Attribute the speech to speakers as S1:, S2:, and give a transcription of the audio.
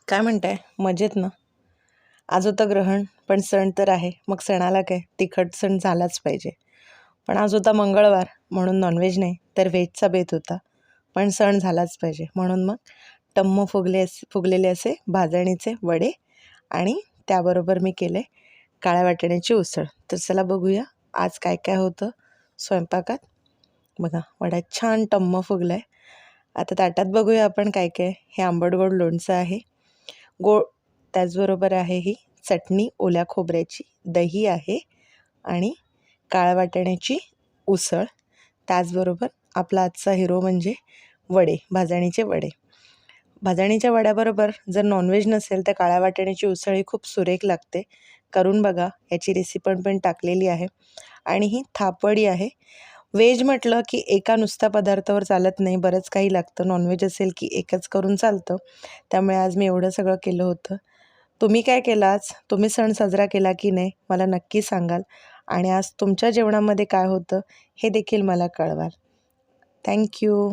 S1: काय म्हणताय? मजेत ना? आज होतं ग्रहण, पण सण तर आहे. मग सणाला काय तिखट सण झालाच पाहिजे. पण आज होता मंगळवार, म्हणून नॉनव्हेज नाही तर व्हेजचा बेत होता. पण सण झालाच पाहिजे, म्हणून मग टम्म फुगलेले असे भाजणीचे वडे आणि त्याबरोबर मी केले काळ्या वाटाण्याची उसळ. तर चला बघूया आज काय काय होतं स्वयंपाकात. बघा, वडा छान टम्म फुगला आहे. आता ताटात बघूया आपण काय काय. हे आंबट गोड लोणचं आहे, गोड, त्याचबरोबर आहे ही चटणी ओल्या खोबऱ्याची, दही आहे आणि काळ्या वाटाण्याची उसळ. त्याचबरोबर आपला आजचा हिरो म्हणजे वडे, भाजणीचे वडे. भाजणीच्या वड्याबरोबर जर नॉनव्हेज नसेल तर काळ्या वाटाण्याची उसळ ही खूप सुरेख लागते. करून बघा, याची रेसिपी पण टाकलेली आहे. आणि ही थापवडी आहे. व्हेज म्हटलं की एका नुसत्या पदार्थावर चालत नाही, बरंच काही लागतं. नॉनव्हेज असेल की एकच करून चालतं. त्यामुळे आज मी एवढं सगळं केलं होतं. तुम्ही काय केलं आज? तुम्ही सण साजरा केला की नाही मला नक्की सांगाल. आणि आज तुमच्या जेवणामध्ये काय होतं हे देखील मला कळवाल. थँक्यू.